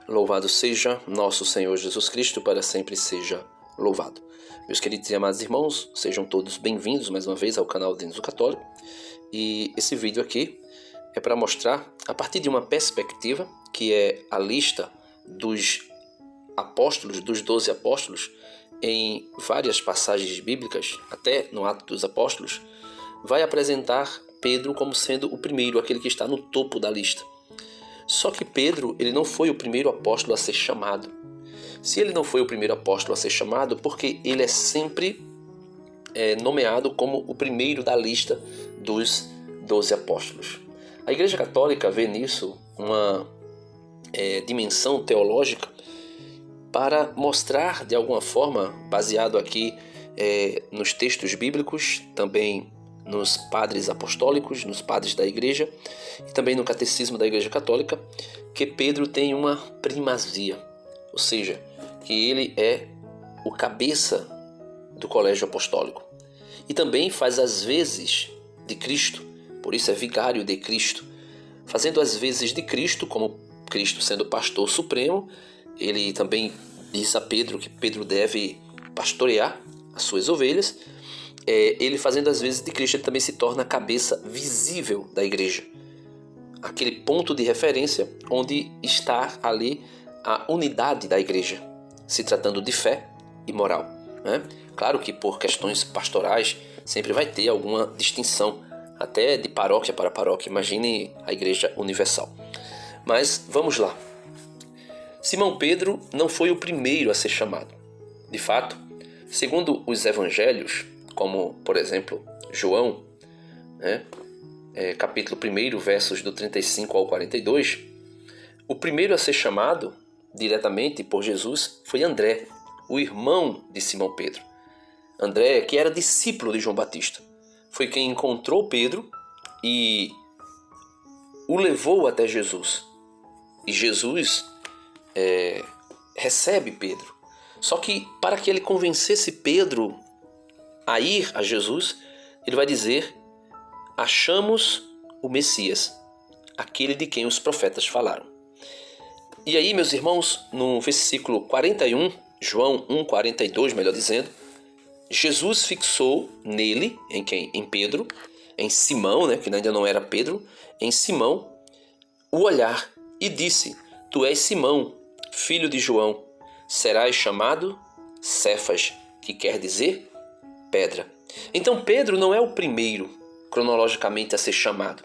Louvado seja nosso Senhor Jesus Cristo, para sempre seja louvado. Meus queridos e amados irmãos, sejam todos bem-vindos mais uma vez ao canal Denso Católico. E esse vídeo aqui é para mostrar, a partir de uma perspectiva, que é a lista dos apóstolos, dos 12 apóstolos, em várias passagens bíblicas, até no Atos dos Apóstolos, vai apresentar Pedro como sendo o primeiro, aquele que está no topo da lista. Só que Pedro, ele não foi o primeiro apóstolo a ser chamado. Se ele não foi o primeiro apóstolo a ser chamado, porque ele é sempre nomeado como o primeiro da lista dos 12 apóstolos. A Igreja Católica vê nisso uma dimensão teológica para mostrar, de alguma forma, baseado aqui nos textos bíblicos, também nos padres apostólicos, nos padres da Igreja e também no catecismo da Igreja Católica, que Pedro tem uma primazia, ou seja, que ele é o cabeça do colégio apostólico e também faz as vezes de Cristo, por isso é vigário de Cristo, fazendo as vezes de Cristo, como Cristo sendo pastor supremo. Ele também diz a Pedro que Pedro deve pastorear as suas ovelhas. Ele fazendo as vezes de Cristo, ele também se torna a cabeça visível da igreja. Aquele ponto de referência onde está ali a unidade da igreja, se tratando de fé e moral, né? Claro que por questões pastorais sempre vai ter alguma distinção, até de paróquia para paróquia. Imagine a igreja universal. Mas vamos lá. Simão Pedro não foi o primeiro a ser chamado. De fato, segundo os evangelhos, como, por exemplo, João, capítulo 1, versos do 35 ao 42, o primeiro a ser chamado diretamente por Jesus foi André, o irmão de Simão Pedro. André, que era discípulo de João Batista, foi quem encontrou Pedro e o levou até Jesus. E Jesus recebe Pedro. Só que para que ele convencesse Pedro a ir a Jesus, ele vai dizer: achamos o Messias, aquele de quem os profetas falaram. E aí, meus irmãos, no versículo 41, João 1,42, melhor dizendo, Jesus fixou nele, em quem? Em Pedro, em Simão, que ainda não era Pedro, em Simão, o olhar e disse: tu és Simão, filho de João, serás chamado Cefas, que quer dizer pedra. Então Pedro não é o primeiro cronologicamente a ser chamado,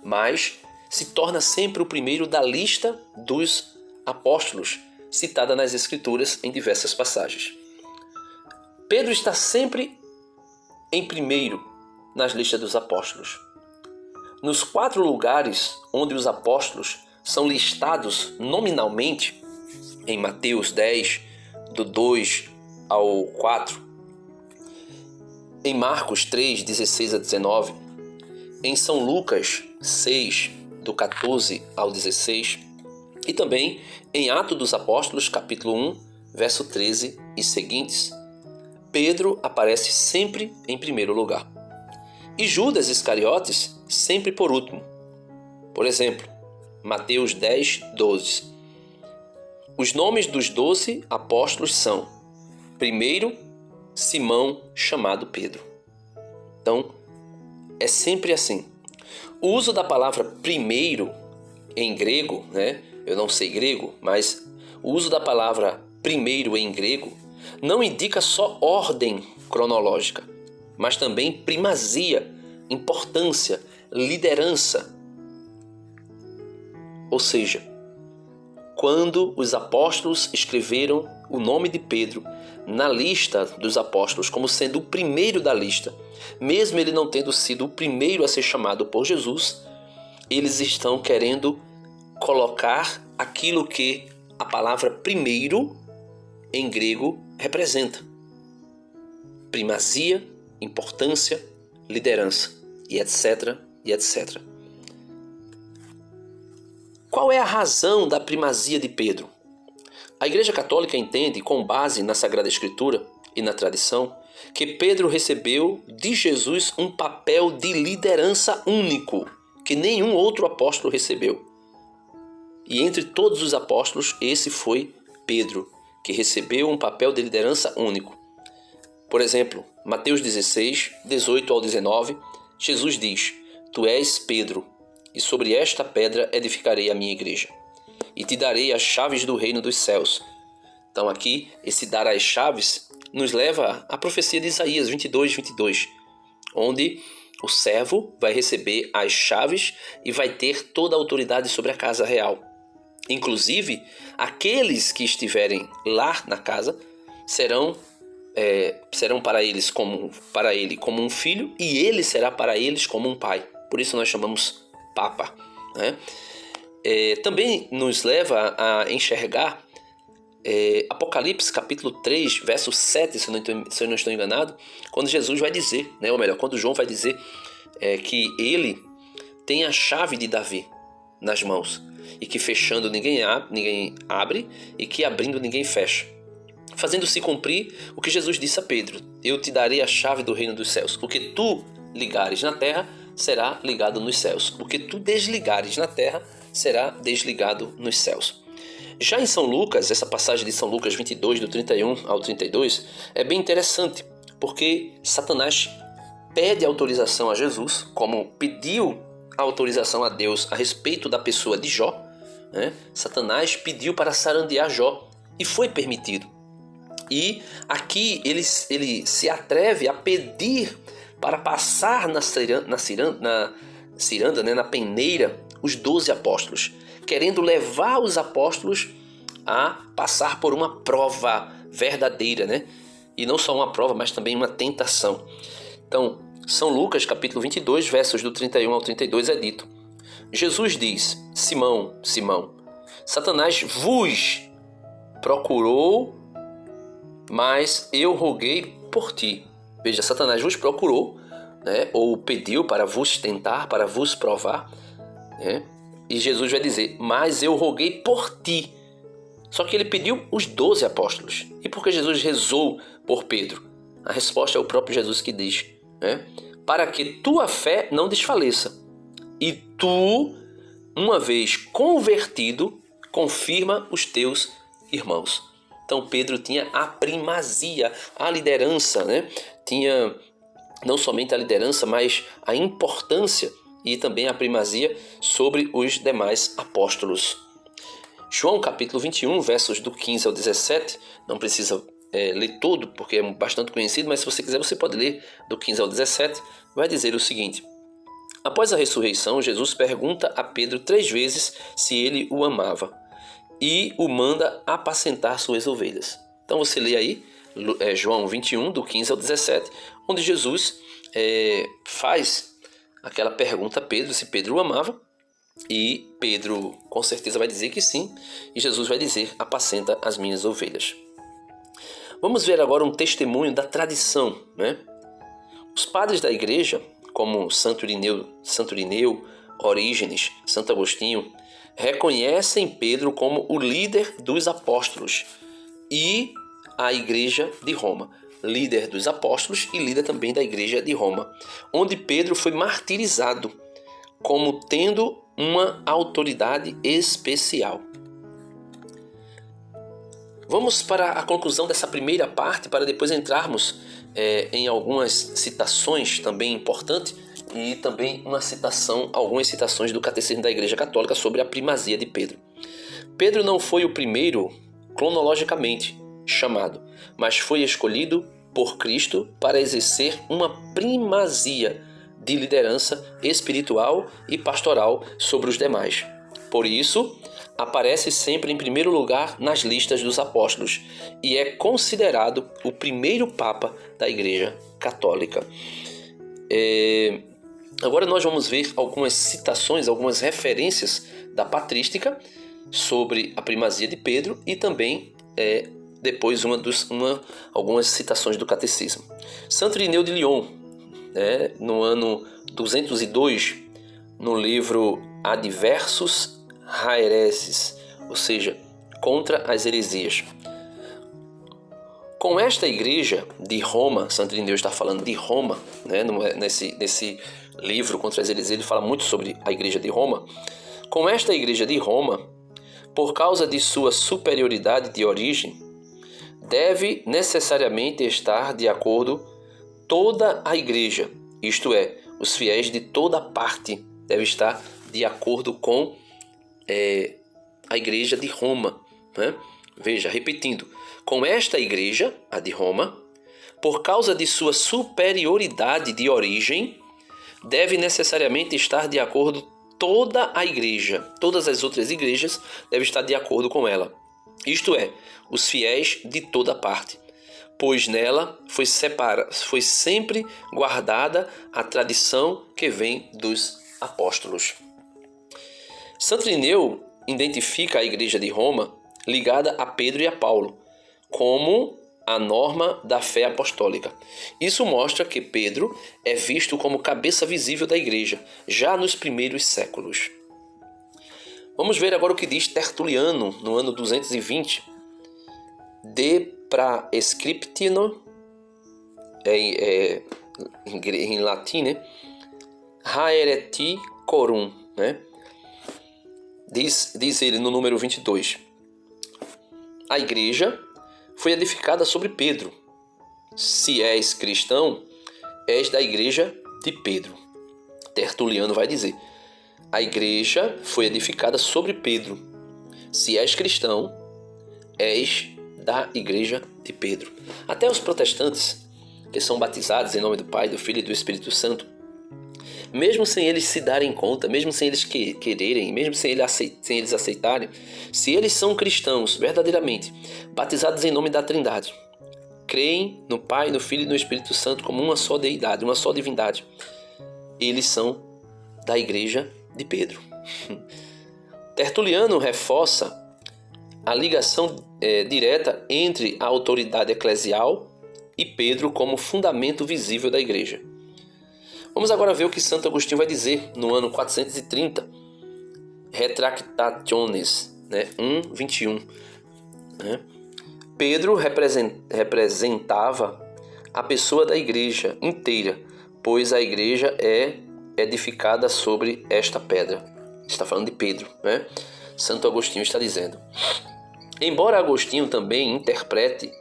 mas se torna sempre o primeiro da lista dos apóstolos, citada nas Escrituras em diversas passagens. Pedro está sempre em primeiro nas listas dos apóstolos. Nos 4 lugares onde os apóstolos são listados nominalmente, em Mateus 10, do 2 ao 4, em Marcos 3, 16 a 19, em São Lucas 6, do 14 ao 16, e também em Atos dos Apóstolos, capítulo 1, verso 13 e seguintes, Pedro aparece sempre em primeiro lugar. E Judas Iscariotes sempre por último. Por exemplo, Mateus 10, 12. Os nomes dos 12 apóstolos são: primeiro, Simão, chamado Pedro. Então, é sempre assim. O uso da palavra primeiro em grego, eu não sei grego, mas o uso da palavra primeiro em grego não indica só ordem cronológica, mas também primazia, importância, liderança. Ou seja, quando os apóstolos escreveram o nome de Pedro na lista dos apóstolos como sendo o primeiro da lista, mesmo ele não tendo sido o primeiro a ser chamado por Jesus, eles estão querendo colocar aquilo que a palavra primeiro em grego representa: primazia, importância, liderança, e etc, e etc. Qual é a razão da primazia de Pedro? A Igreja Católica entende, com base na Sagrada Escritura e na tradição, que Pedro recebeu de Jesus um papel de liderança único, que nenhum outro apóstolo recebeu. E entre todos os apóstolos, esse foi Pedro, que recebeu um papel de liderança único. Por exemplo, Mateus 16, 18 ao 19, Jesus diz: Tu és Pedro, e sobre esta pedra edificarei a minha igreja, e te darei as chaves do reino dos céus. Então aqui, esse dar as chaves nos leva à profecia de Isaías 22, 22, onde o servo vai receber as chaves e vai ter toda a autoridade sobre a casa real. Inclusive, aqueles que estiverem lá na casa serão para ele como um filho, e ele será para eles como um pai. Por isso nós chamamos Papa, né? Também nos leva a enxergar Apocalipse capítulo 3, verso 7, se eu não estou enganado, quando Jesus vai dizer, né, ou melhor, quando João vai dizer que ele tem a chave de Davi nas mãos, e que fechando ninguém abre, e que abrindo ninguém fecha, fazendo-se cumprir o que Jesus disse a Pedro: eu te darei a chave do reino dos céus. O que tu ligares na terra será ligado nos céus, o que tu desligares na terra será desligado nos céus. Já em São Lucas, essa passagem de São Lucas 22, do 31 ao 32, é bem interessante, porque Satanás pede autorização a Jesus, como pediu a autorização a Deus a respeito da pessoa de Jó, né? Satanás pediu para zarandear Jó e foi permitido. E aqui ele se atreve a pedir para passar na ciranda, né, na peneira, os 12 apóstolos, querendo levar os apóstolos a passar por uma prova verdadeira, né? E não só uma prova, mas também uma tentação. Então, São Lucas, capítulo 22, versos do 31 ao 32, é dito: Jesus diz: Simão, Simão, Satanás vos procurou, mas eu roguei por ti. Veja, Satanás vos procurou, né? Ou pediu para vos tentar, para vos provar, né? E Jesus vai dizer: mas eu roguei por ti. Só que ele pediu os 12 apóstolos. E por que Jesus rezou por Pedro? A resposta é o próprio Jesus que diz, né? Para que tua fé não desfaleça. E tu, uma vez convertido, confirma os teus irmãos. Então Pedro tinha a primazia, a liderança, né? Tinha não somente a liderança, mas a importância e também a primazia sobre os demais apóstolos. João capítulo 21, versos do 15 ao 17, não precisa ler todo, porque é bastante conhecido, mas se você quiser você pode ler do 15 ao 17, vai dizer o seguinte: após a ressurreição, Jesus pergunta a Pedro 3 vezes se ele o amava e o manda apacentar suas ovelhas. Então você lê aí João 21, do 15 ao 17, onde Jesus faz aquela pergunta a Pedro, se Pedro o amava, e Pedro com certeza vai dizer que sim, e Jesus vai dizer: apacenta as minhas ovelhas. Vamos ver agora um testemunho da tradição, né? Os padres da igreja, como Santo Irineu, Orígenes, Santo Agostinho, reconhecem Pedro como o líder dos apóstolos e a igreja de Roma. Líder dos apóstolos e líder também da igreja de Roma, onde Pedro foi martirizado como tendo uma autoridade especial. Vamos para a conclusão dessa primeira parte, para depois entrarmos em algumas citações também importantes e também algumas citações do Catecismo da Igreja Católica sobre a primazia de Pedro. Pedro não foi o primeiro cronologicamente chamado, mas foi escolhido por Cristo para exercer uma primazia de liderança espiritual e pastoral sobre os demais. Por isso, aparece sempre em primeiro lugar nas listas dos apóstolos e é considerado o primeiro Papa da Igreja Católica. Agora nós vamos ver algumas citações, algumas referências da patrística sobre a primazia de Pedro e também depois algumas citações do Catecismo. Santo Irineu de Lyon, no ano 202, no livro Adversus Haereses, ou seja, contra as heresias. Com esta igreja de Roma, Santo Irineu está falando de Roma, né? Nesse livro Contra as Heresias ele fala muito sobre a igreja de Roma. Com esta igreja de Roma, por causa de sua superioridade de origem, deve necessariamente estar de acordo toda a igreja, isto é, os fiéis de toda parte devem estar de acordo com a igreja de Roma, né? Veja, repetindo, com esta igreja, a de Roma, por causa de sua superioridade de origem, deve necessariamente estar de acordo toda a igreja. Todas as outras igrejas devem estar de acordo com ela. Isto é, os fiéis de toda parte, pois nela foi sempre guardada a tradição que vem dos apóstolos. Santo Irineu identifica a igreja de Roma ligada a Pedro e a Paulo como a norma da fé apostólica. Isso mostra que Pedro é visto como cabeça visível da igreja, já nos primeiros séculos. Vamos ver agora o que diz Tertuliano, no ano 220, De Praescriptio, em latim, né? Haereticorum, né? Diz ele no número 22. A igreja foi edificada sobre Pedro. Se és cristão, és da igreja de Pedro. Tertuliano vai dizer: a igreja foi edificada sobre Pedro. Se és cristão, és da igreja de Pedro. Até os protestantes, que são batizados em nome do Pai, do Filho e do Espírito Santo, mesmo sem eles se darem conta, mesmo sem eles quererem, mesmo sem eles aceitarem, se eles são cristãos verdadeiramente, batizados em nome da Trindade, creem no Pai, no Filho e no Espírito Santo como uma só deidade, uma só divindade, eles são da igreja de Pedro. Tertuliano reforça a ligação direta entre a autoridade eclesial e Pedro como fundamento visível da igreja. Vamos agora ver o que Santo Agostinho vai dizer no ano 430, Retractationes, 1:21. Né? Pedro representava a pessoa da igreja inteira, pois a igreja é edificada sobre esta pedra. Está falando de Pedro, né? Santo Agostinho está dizendo. Embora Agostinho também interprete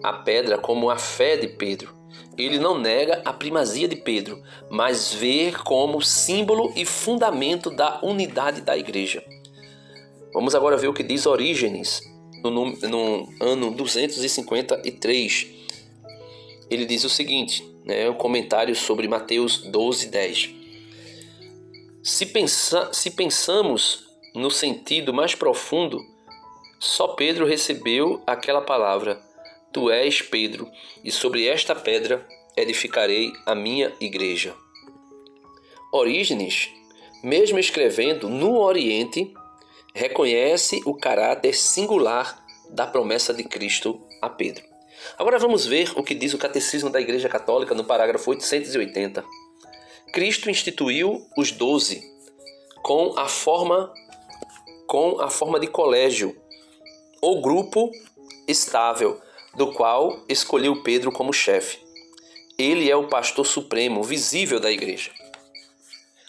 a pedra como a fé de Pedro, ele não nega a primazia de Pedro, mas vê como símbolo e fundamento da unidade da igreja. Vamos agora ver o que diz Orígenes, no ano 253. Ele diz o seguinte, um comentário sobre Mateus 12:10. Se pensamos no sentido mais profundo, só Pedro recebeu aquela palavra: Tu és Pedro, e sobre esta pedra edificarei a minha igreja. Orígenes, mesmo escrevendo no Oriente, reconhece o caráter singular da promessa de Cristo a Pedro. Agora vamos ver o que diz o Catecismo da Igreja Católica no parágrafo 880. Cristo instituiu os 12 com a forma de colégio, ou grupo estável, do qual escolheu Pedro como chefe. Ele é o pastor supremo, visível da igreja.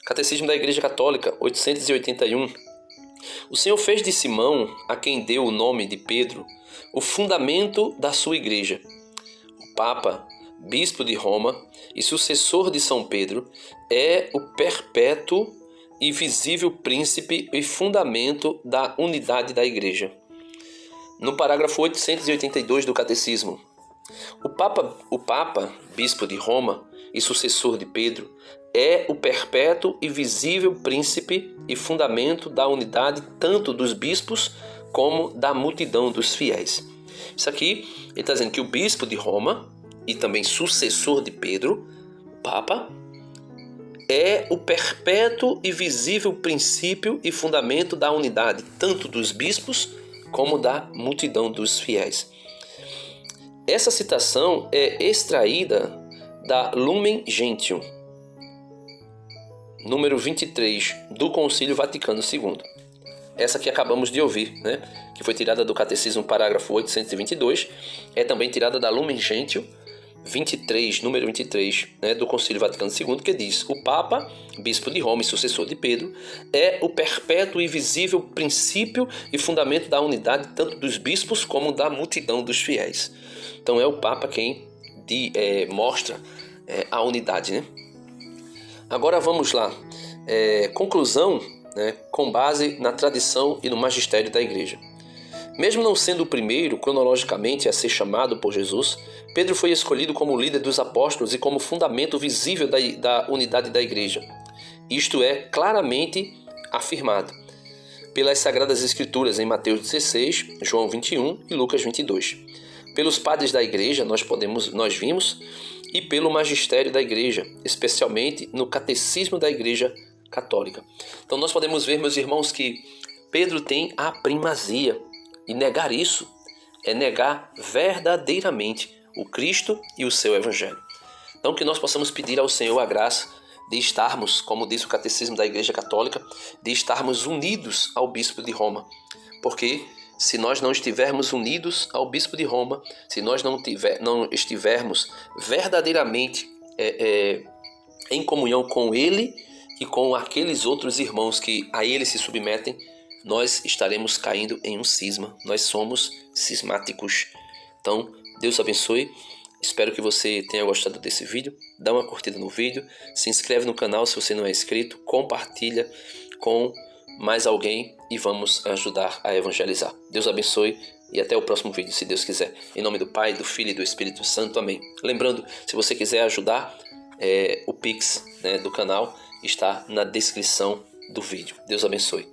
Catecismo da Igreja Católica, 881. O Senhor fez de Simão, a quem deu o nome de Pedro, o fundamento da sua igreja. O Papa, bispo de Roma e sucessor de São Pedro, é o perpétuo e visível príncipe e fundamento da unidade da igreja. No parágrafo 882 do Catecismo, o Papa, bispo de Roma e sucessor de Pedro, é o perpétuo e visível príncipe e fundamento da unidade tanto dos bispos como da multidão dos fiéis. Isso aqui, ele está dizendo que o bispo de Roma e também sucessor de Pedro, o Papa, é o perpétuo e visível princípio e fundamento da unidade tanto dos bispos como da multidão dos fiéis. Essa citação é extraída da Lumen Gentium, número 23, do Concílio Vaticano II. Essa que acabamos de ouvir, que foi tirada do Catecismo, parágrafo 822, é também tirada da Lumen Gentium, 23, número 23, né, do Concílio Vaticano II, que diz: o Papa, bispo de Roma e sucessor de Pedro, é o perpétuo e visível princípio e fundamento da unidade tanto dos bispos como da multidão dos fiéis. Então é o Papa quem mostra a unidade, né? Agora vamos lá. Conclusão, né, com base na tradição e no magistério da Igreja. Mesmo não sendo o primeiro, cronologicamente, a ser chamado por Jesus, Pedro foi escolhido como líder dos apóstolos e como fundamento visível da unidade da Igreja. Isto é claramente afirmado pelas Sagradas Escrituras em Mateus 16, João 21 e Lucas 22. Pelos padres da Igreja, nós vimos, e pelo magistério da Igreja, especialmente no Catecismo da Igreja Católica. Então nós podemos ver, meus irmãos, que Pedro tem a primazia. E negar isso é negar verdadeiramente o Cristo e o seu Evangelho. Então que nós possamos pedir ao Senhor a graça de estarmos, como diz o Catecismo da Igreja Católica, de estarmos unidos ao Bispo de Roma. Porque se nós não estivermos unidos ao Bispo de Roma, se nós não estivermos verdadeiramente em comunhão com ele e com aqueles outros irmãos que a ele se submetem, nós estaremos caindo em um cisma. Nós somos cismáticos. Então, Deus abençoe. Espero que você tenha gostado desse vídeo. Dá uma curtida no vídeo. Se inscreve no canal se você não é inscrito. Compartilha com mais alguém e vamos ajudar a evangelizar. Deus abençoe e até o próximo vídeo, se Deus quiser. Em nome do Pai, do Filho e do Espírito Santo. Amém. Lembrando, se você quiser ajudar, o Pix, né, do canal está na descrição do vídeo. Deus abençoe.